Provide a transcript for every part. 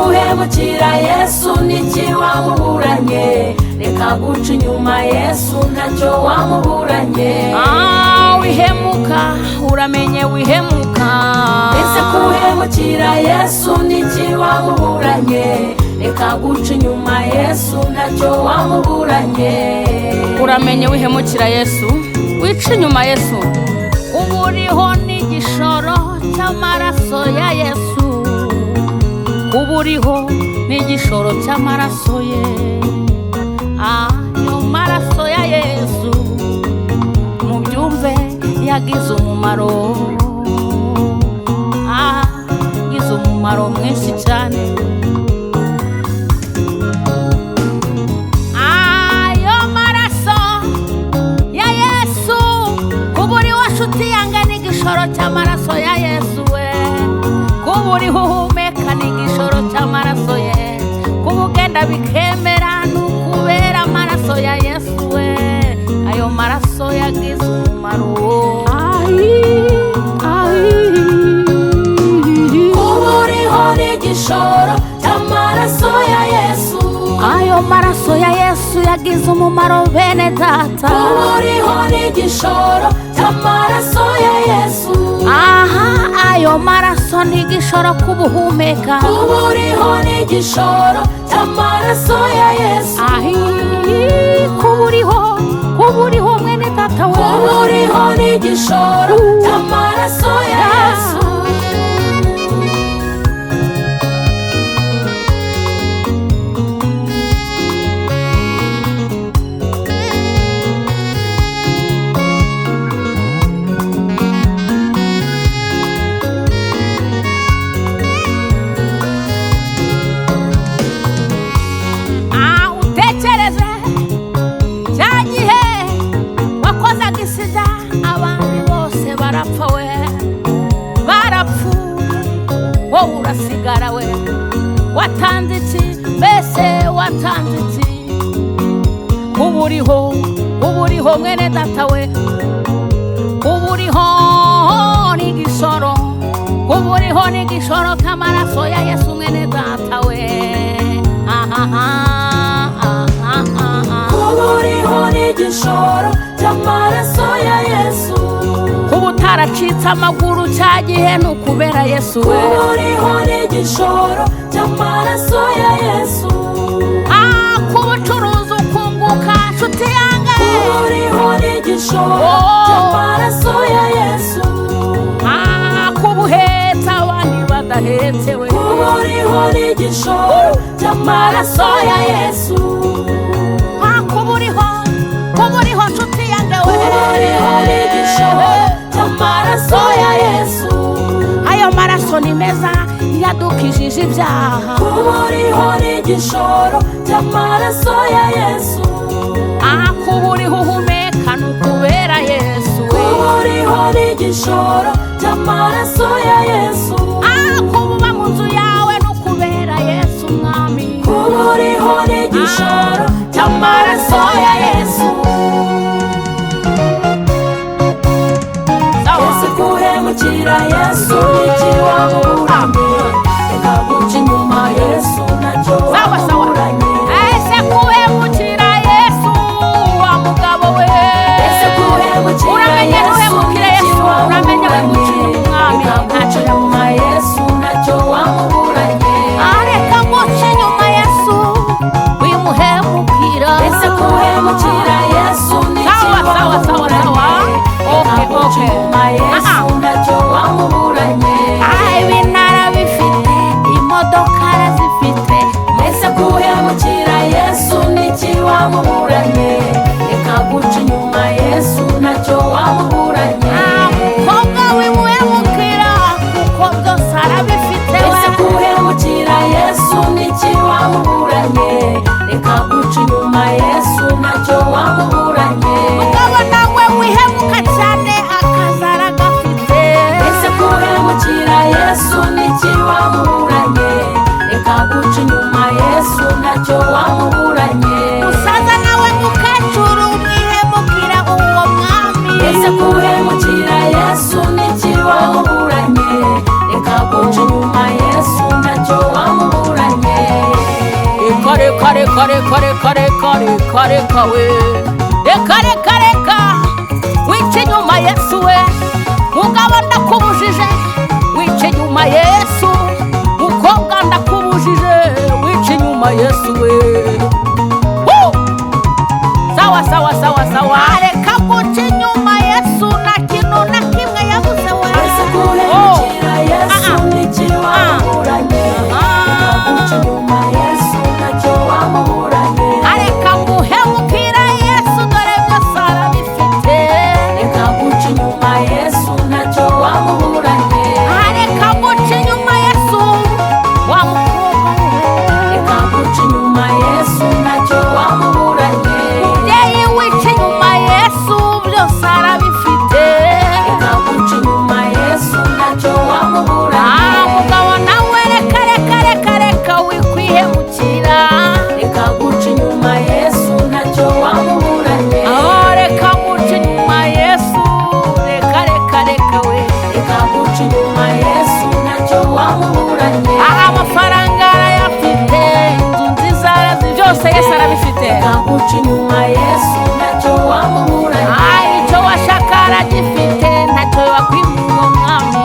kuhemukira Yesu niki wamuburanye, reka guca inyuma Yesu ntacyo wamuburanye. Wihemuka uramenye wihemuka, ese kuhemukira Yesu niki wamuburanye, reka guca inyuma Yesu ntacyo wamuburanye. uramenye wihemukira Yesu wica inyuma Yesu. Uburiho n'igishoro cy'amaraso ya Yesu, uburiho n'igishoro cy'amaraso ye. Ayo maraso ya Yesu mubyumve yagize umumaro, yagize umumaro mwinshi cyane. Ayo maraso ya Yesu, kuburiho nshuti yange n'igishoro cy'amaraso ya Yesu we, kuburiho uhumeka n'igishoro cy'amaraso ye, kubugenda bikemera n'ukubera amaraso ya Yesu we. Ayo maraso yagize umumaro. Kuburiho n'igishoro cy'amaraso ya Yesu, ayo maraso ya Yesu yagize umumaro bene data. kuburiho n'igishoro cy'amaraso ya Yesu, Ayo maraso n'igishoro kubuhumeka, kuburiho n'igishoro cy'amaraso ya Yesu, kuburiho mwene data we, kuburiho n'igishoro cy'amaraso ya Yesu. utekereze cya gihe wakozaga isida abandi bose barapfa we, barapfuye wowe urasigara we. Watanze iki mbese watanze iki? uburiho mwene data we, uburiho n'igishoro, uburiho n'igishoro cy'amaraso ya Yesu mwene data we. Kuburiho n'igishoro cy'amaraso ya Yesu, kuba utaracitse amaguru cya gihe n'ukubera Yesu we. kuburiho n'igishoro cy'amaraso ya Yesu, kuba ucuruza ukunguka nshuti yange, kuburiho n'igishoro cy'amaraso ya Yesu, kuba uhetse abandi badahetse we, kuburiho n'igishoro cy'amaraso ya Yesu, kuburiho nshuti yange we, kuburiho n'igishoro cy'amaraso ya Yesu. ayo maraso ni meza yadukijije ibyaha, kuburiho n'igishoro cy'amaraso ya Yesu, kuburiho uhumeka n'ukubera Yesu we, kuburiho n'igishoro cy'amaraso ya Yesu, kuba mu nzu yawe n'ukubera Yesu mwami, kuburiho n'igishoro cy'amaraso ya Yesu. Ese kuhemukira Yesu niki wamuburanye, reka guca inyuma Yesu ntacyo wamuburanye. Ese kuhemukira Yesu wa mugabo we, Ese kuhemukira uramenye Yesu nuhemukira Yesu, uramenye wemukira umwami guca inyuma Yesu ntacyo wamuburanye. Reka guca inyuma Yesu wimuhemukira. Ese kuhemukira Yesu niki wamuburanye, reka guca inyuma Yesu ntacyo wamuburanye. Ibinara bifite reka reka reka reka reka reka reka we reka reka reka wica inyuma Yesu we mugabo ndakubujije wica inyuma Yesu mukobwa ndakubujije wica inyuma Yesu we sawa sawa sawa sawa reka guca inyuma Yesu na kintu na kimwe yabuze we kuhemukira Yesu ntikiwamuburanye guca inyuma Yesu ntacyo wamuburanye areka guhemukira Yesu dore byose arabifite reka guca inyuma Yesu ntacyo wamuburanye areka guca inyuma Yesu wa mukobwa reka guca inyuma Yesu ntacyo wamuburanye mubyeyi wica inyuma Yesu byose arabifite reka guca inyuma Yesu ntacyo wamuburanye mugabo nawe reka reka reka reka wikwihemukira reka guca inyuma Yesu ntacyo wamuburanye reka guca inyuma Yesu reka reka reka we reka guca inyuma Yesu ntacyo wamuburanye amafaranga arayafite inzu nziza byose Yesu arabifite reka guca inyuma Yesu ntacyo wamuburanye icyo washaka aragifite ntacyo wakwimura umwami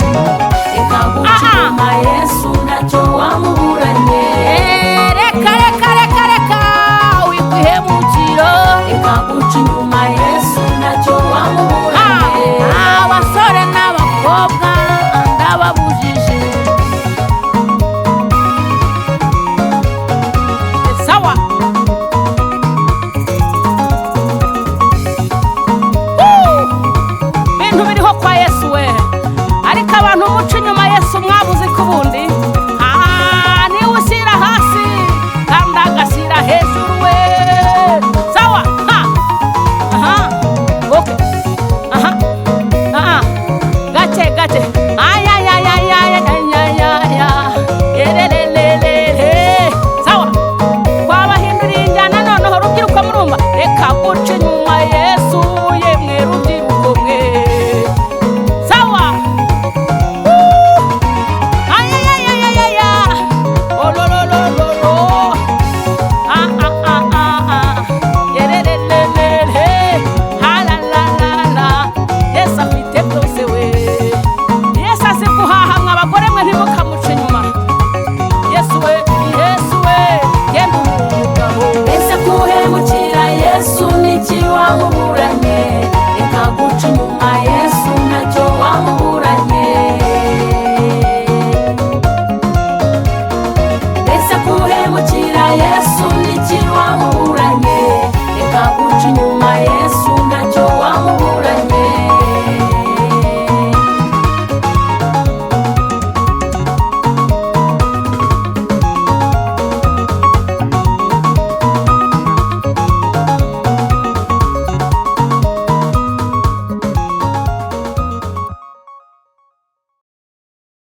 reka guca inyuma Yesu ntacyo wamuburanye reka reka reka reka wikwihemukira reka guca inyuma Yesu ntacyo wamuburanye abasore n'abakobwa ndababujije sawa bintu biriho kwa Yesu we ariko abantu muca inyuma Yesu mwabuze ko ubundi niwe ushyira hasi kandi agashyira hejuru we sawa okay gake gake sawa twabahinduriye injyana noneho rubyiruko murumva reka guca inyuma Yesu yemwe rubyiruko mwe sawa Yesu afite byose we Yesu azi guhaha mwa abagore mwe ntimukamuca inyuma Yesu we Yesu we genda umugabo ese kuhemukira Yesu ntikiwamuburanye reka guca inyuma Yesu ntacyo wamuburanye ese kuhemukira Yesu ntikiwamuburanye reka guca inyuma Yesu